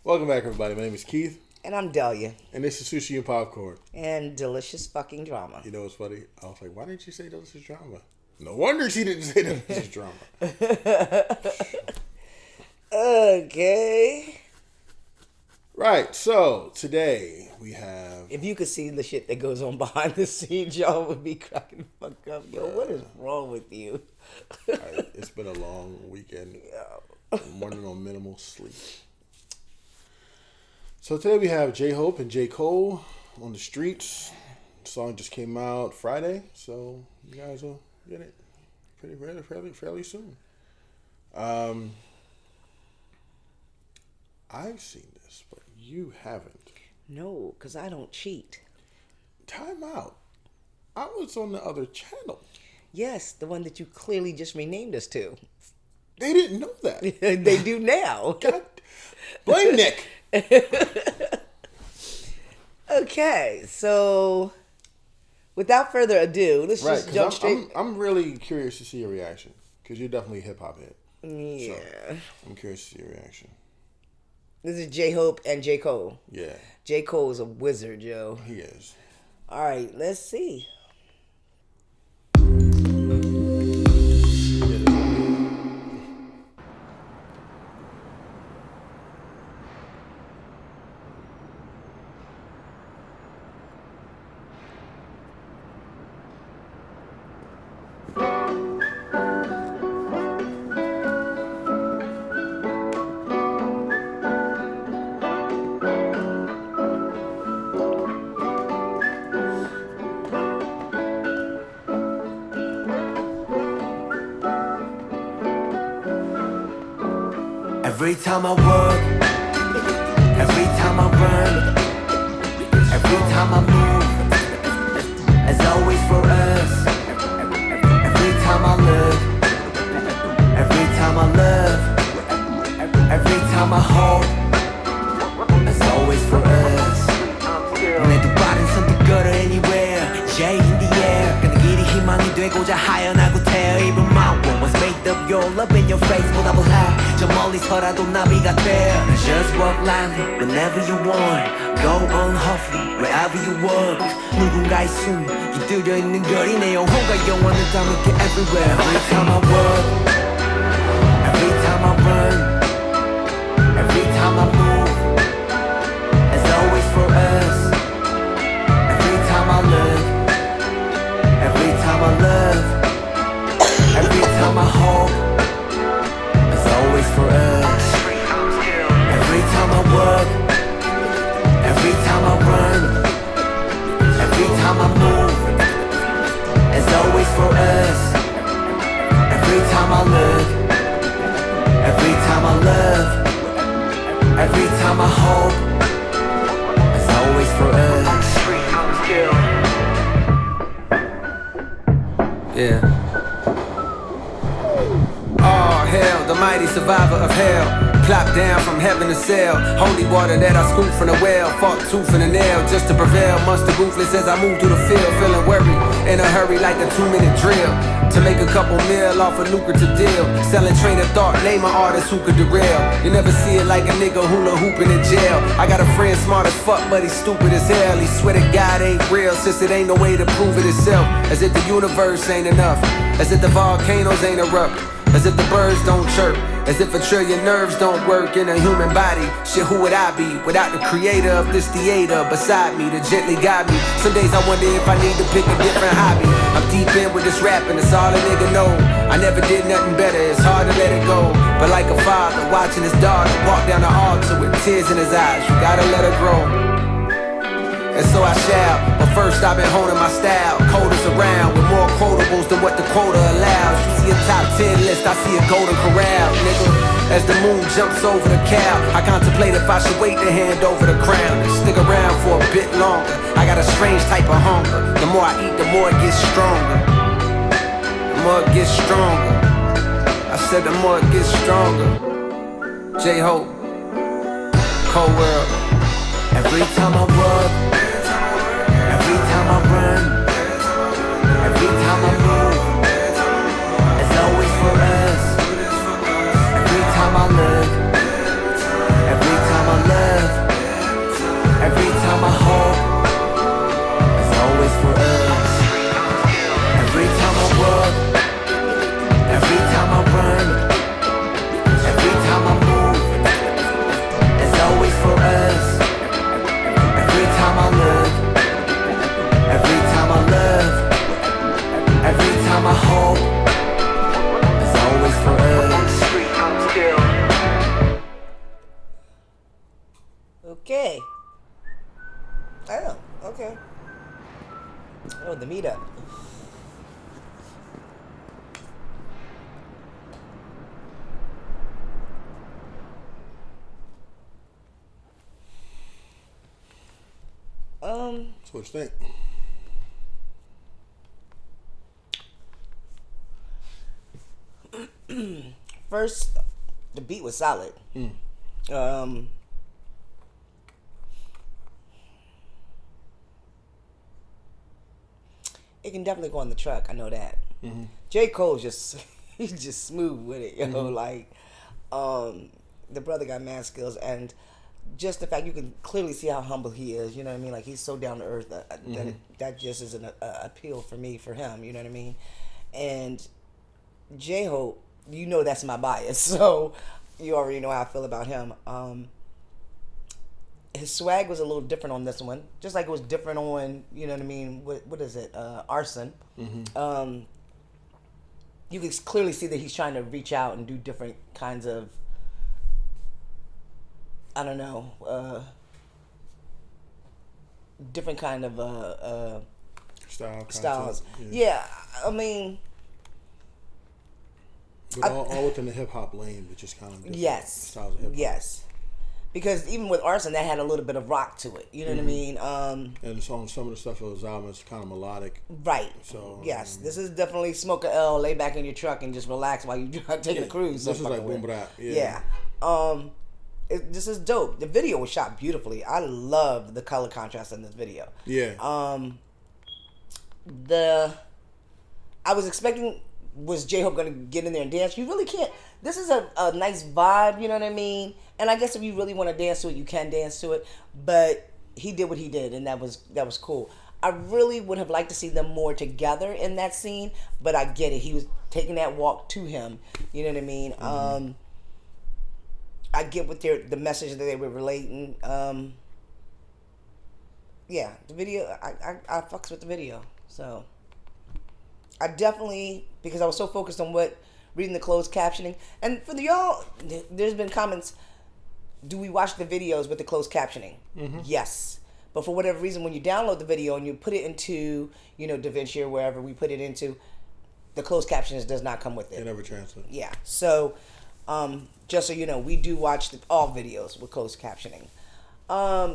Welcome back, everybody. My name is Keith. And I'm Delia. And this is Sushi and Popcorn. And delicious fucking drama. You know what's funny? I was like, why didn't you say delicious drama? No wonder she didn't say delicious drama. Okay. Right, so today we have... If you could see the shit that goes on behind the scenes, y'all would be cracking the fuck up. Yo, what is wrong with you? It's been a long weekend. I'm running on minimal sleep. So today we have J-Hope and J.Cole on the streets. The song just came out Friday, so you guys will get it fairly soon. I've seen this, but you haven't. No, because I don't cheat. Time out. I was on the other channel. Yes, the one that you clearly just renamed us to. They didn't know that. They do now. God, blame Nick. Okay, so without further ado, let's just jump straight. I'm really curious to see your reaction because you're definitely a hip hop head. Yeah, so I'm curious to see your reaction. This is J-Hope and J.Cole. Yeah, J.Cole is a wizard, yo. He is. All right, let's see. Every time I work, every time I run, every time I move, as always for us. Every time I look, every time I love, every time I hope, as always for us. 내두 발은 선택걸어 anywhere, J in the air. 그는 길이 희망이 되고자 하연하고 태어 입은 my one was made of your love in your face 보답을 해. 저 멀리서라도 나비가 돼. Just walk lightly whenever you want. Go on huffy wherever you want. 누군가의 숨 깃들여 있는 거리 내 영혼과 영원을 담을게 everywhere. Every time I walk, every time I run, every time I move, as always for us. Every time I look, every time I love, every time I hope, as always for us. Every time I work, every time I run, every time I move, as always for us. Every time I look, every time I love, every time I hope, as always for us. Yeah. Oh hell, the mighty survivor of hell. Plopped down from heaven to sail. Holy water that I scooped from the well. Fought tooth and a nail just to prevail. Monster ruthless as I move through the field. Feeling worried, in a hurry like a 2-minute drill. To make a couple mil off a lucrative deal. Selling train of thought, name an artist who could derail. You never see it like a nigga hula hooping in jail. I got a friend smart as fuck but he's stupid as hell. He swear to God ain't real since it ain't no way to prove it itself. As if the universe ain't enough. As if the volcanoes ain't erupt. As if the birds don't chirp. As if a trillion nerves don't work in a human body. Shit, who would I be without the creator of this theater beside me to gently guide me? Some days I wonder if I need to pick a different hobby. I'm deep in with this rapping, that's all a nigga know. I never did nothing better, it's hard to let it go. But like a father watching his daughter walk down the altar with tears in his eyes, you gotta let her grow. And so I shall, but first I've been honing my style. Coders around with more quotables than what the quota allows. You see a top 10 list, I see a golden corral, nigga. As the moon jumps over the cow, I contemplate if I should wait to hand over the crown and stick around for a bit longer. I got a strange type of hunger. The more I eat, the more it gets stronger. The more it gets stronger. I said the more it gets stronger. J-Hope, Cold World. Every time I work, every time I run, every time I move, it's always for us. Every time I look, every time I love. Oh, the meetup. So what you think? First, the beat was solid. It can definitely go on the truck. I know that. J.Cole's just he's just smooth with it, Like, the brother got mad skills, and just the fact you can clearly see how humble he is. You know what I mean? Like, he's so down to earth that just is an appeal for me for him. You know what I mean? And J-Hope, that's my bias, so you already know how I feel about him. His swag was a little different on this one, just like it was different on, you know what I mean? What is it? Arson. You can clearly see that he's trying to reach out and do different kinds of, I don't know, different kind of styles. Yeah, I mean. But all within the hip hop lane, but just kind of different styles of hip hop. Yes. Because even with Arson, that had a little bit of rock to it. You know what I mean? And some of the stuff on his album is kind of melodic. Right. So yes, this is definitely smoke a L, lay back in your truck, and just relax while you're taking a cruise. This is like boom bap. Yeah. This is dope. The video was shot beautifully. I love the color contrast in this video. Yeah. I was expecting. Was J-Hope going to get in there and dance? You really can't. This is a nice vibe, you know what I mean? And I guess if you really want to dance to it, you can dance to it. But he did what he did, and that was cool. I really would have liked to see them more together in that scene, but I get it. He was taking that walk to him, you know what I mean? I get what the message that they were relating. Yeah, the video, I fucks with the video, so... I definitely, because I was so focused on reading the closed captioning. And for y'all, there's been comments, do we watch the videos with the closed captioning? Yes. But for whatever reason, when you download the video and you put it into, DaVinci or wherever we put it into, the closed captions does not come with it. It never translates. Yeah. So, just so you know, we do watch all videos with closed captioning.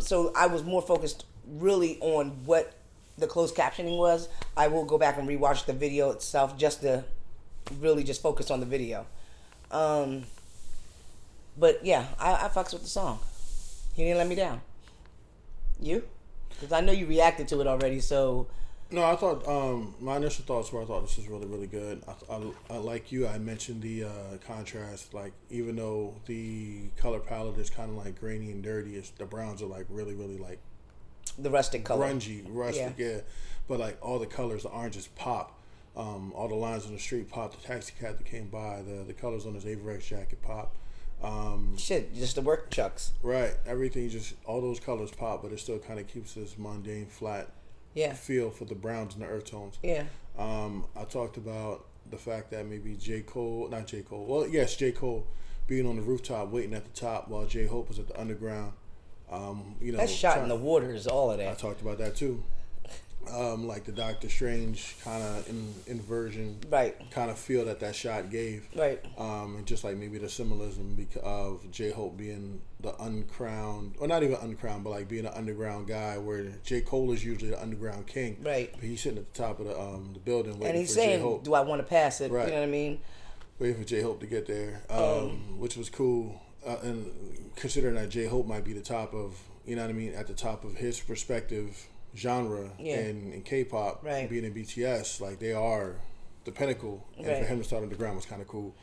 So I was more focused really on what the closed captioning was. I will go back and rewatch the video itself just to really just focus on the video. But yeah, I fucks with the song. He didn't let me down. You? Because I know you reacted to it already, so... No, I thought, my initial thoughts were, I thought this was really, really good. I like you, I mentioned the contrast, like, even though the color palette is kind of like grainy and dirty, the browns are like really, really like the rustic color. Grungy, rustic, yeah. But like all the colors, the oranges pop. All the lines on the street pop. The taxi cab that came by, the colors on his Averex jacket pop. Shit, just the work chucks. Right. Everything just, all those colors pop, but it still kind of keeps this mundane, flat feel for the browns and the earth tones. Yeah. I talked about the fact that maybe J.Cole, being on the rooftop waiting at the top while J-Hope was at the underground. That shot in the water is all of that. I talked about that too. Like the Doctor Strange kind of inversion, right? Kind of feel that shot gave, right? And just like maybe the symbolism of J-Hope being the uncrowned, or not even uncrowned, but like being an underground guy, where J.Cole is usually the underground king, right? But he's sitting at the top of the building waiting and he's for saying, J-Hope. "Do I want to pass it?" Right. You know what I mean? Waiting for J-Hope to get there, which was cool. And considering that J-Hope might be the top of, you know what I mean, at the top of his respective genre in K-pop, right. Being in BTS, like they are the pinnacle, and right. for him to start underground was kind of cool.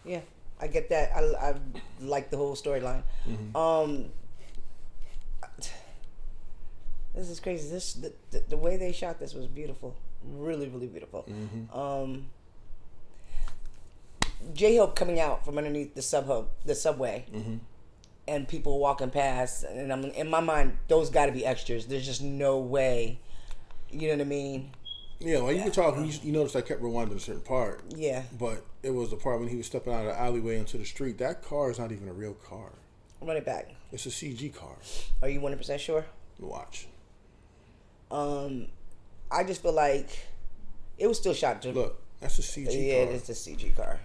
Yeah, I get that. I like the whole storyline. This is crazy. The way they shot this was beautiful, really, really beautiful. J-Hope coming out from underneath the subway, and people walking past, and I'm in my mind, those got to be extras. There's just no way, you know what I mean? Yeah, while you were talking, you noticed I kept rewinding a certain part. Yeah, but it was the part when he was stepping out of the alleyway into the street. That car is not even a real car. Run it back. It's a CG car. Are you 100% sure? Watch. I just feel like it was still shot to Look, that's a CG car. Yeah, it is the CG car.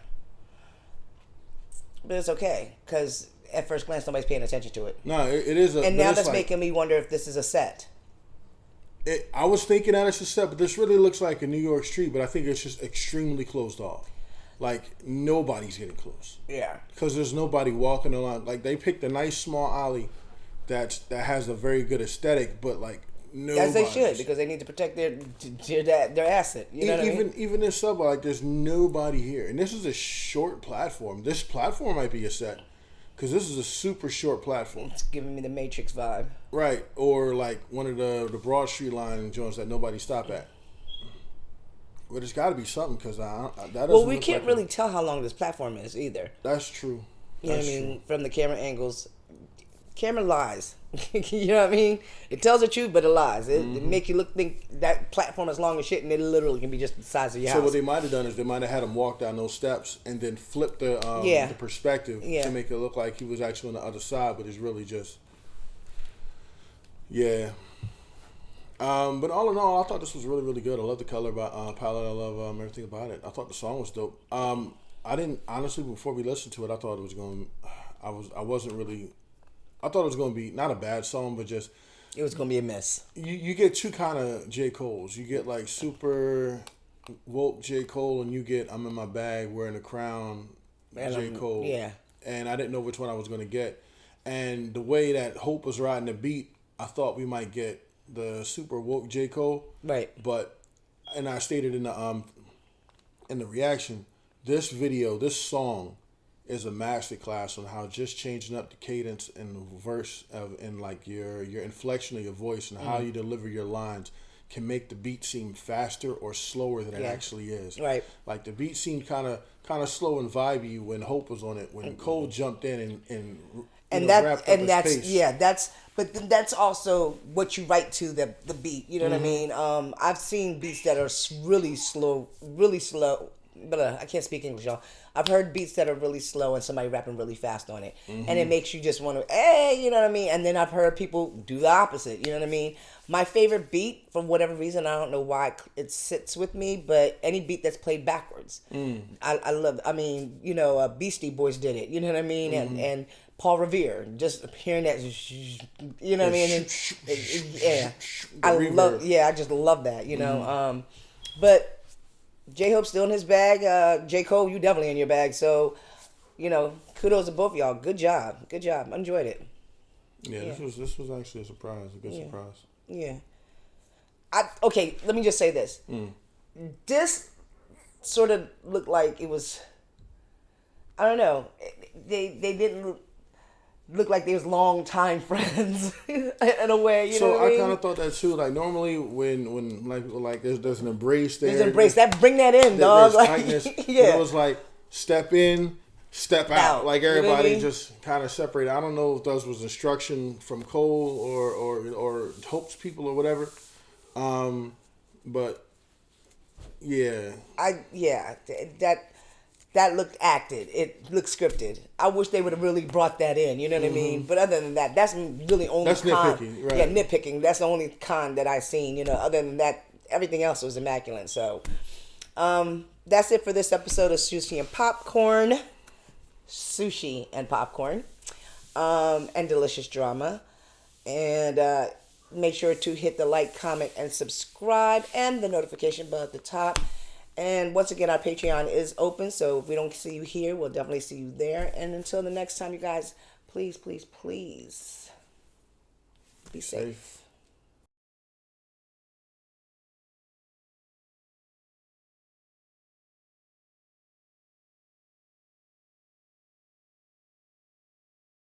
But it's okay, because at first glance, nobody's paying attention to it. No, it is a... And now that's making me wonder if this is a set. I was thinking that it's a set, but this really looks like a New York street, but I think it's just extremely closed off. Like, nobody's getting close. Yeah. Because there's nobody walking along. Like, they picked a nice small alley that has a very good aesthetic, but, like, nobody. As they should, because they need to protect their asset. You know what I mean? Even this subway, like, there's nobody here. And this is a short platform. This platform might be a set. Because this is a super short platform. It's giving me the Matrix vibe. Right. Or, like, one of the Broad Street line joints that nobody stop at. Well, there's got to be something, because that doesn't Well, we look can't like really tell how long this platform is either. That's true. You know what I mean? From the camera angles. Camera lies. You know what I mean? It tells the truth, but it lies. It make you think that platform is long as shit, and it literally can be just the size of your house. So what they might have done is they might have had him walk down those steps and then flip the perspective to make it look like he was actually on the other side, but it's really just But all in all, I thought this was really, really good. I love the color palette. I love everything about it. I thought the song was dope. I didn't honestly, before we listened to it, I thought it was going. I thought it was going to be not a bad song, but just it was going to be a mess. You get two kind of J. Cole's. You get like super woke J. Cole, and you get I'm in my bag wearing a crown J. Cole. Yeah. And I didn't know which one I was going to get. And the way that Hope was riding the beat, I thought we might get the super woke J. Cole. Right. But, and I stated in the reaction, this song is a masterclass on how just changing up the cadence and the verse and like your inflection of your voice and how you deliver your lines can make the beat seem faster or slower than it actually is. Right. Like the beat seemed kind of slow and vibey when Hope was on it. When Cole jumped in and wrapped up his pace. That's also what you write to the beat. You know what I mean? I've seen beats that are really slow, but I can't speak English, y'all. I've heard beats that are really slow and somebody rapping really fast on it. And it makes you just want to, hey, you know what I mean? And then I've heard people do the opposite, you know what I mean? My favorite beat, for whatever reason, I don't know why it sits with me, but any beat that's played backwards. I love, Beastie Boys did it, you know what I mean? And Paul Revere, just hearing that, you know what I mean? I just love that, you know? But J-Hope's still in his bag. J. Cole, you definitely in your bag. So, kudos to both of y'all. Good job. I enjoyed it. Yeah. This was actually a surprise. A good surprise. Yeah. Okay, let me just say this. This sort of looked like it was, I don't know. They didn't look like they was long time friends in a way. You know what I mean? kind of thought that too. Like normally when like there's an embrace there. There's an embrace. Bring that in, dog. There's tightness. Yeah. It was like step in, step out. Like everybody just kind of separated. I don't know if those was instruction from Cole or Hope's people or whatever. But yeah. That looked acted. It looked scripted. I wish they would have really brought that in. You know what I mean? But other than that, that's really only that's nitpicking, right? Yeah, nitpicking. That's the only con that I've seen. Other than that, everything else was immaculate. So, that's it for this episode of Sushi and Popcorn. Sushi and Popcorn, and delicious drama. And make sure to hit the like, comment, and subscribe, and the notification bell at the top. And once again, our Patreon is open, so if we don't see you here, we'll definitely see you there. And until the next time, you guys, please, please, please be safe.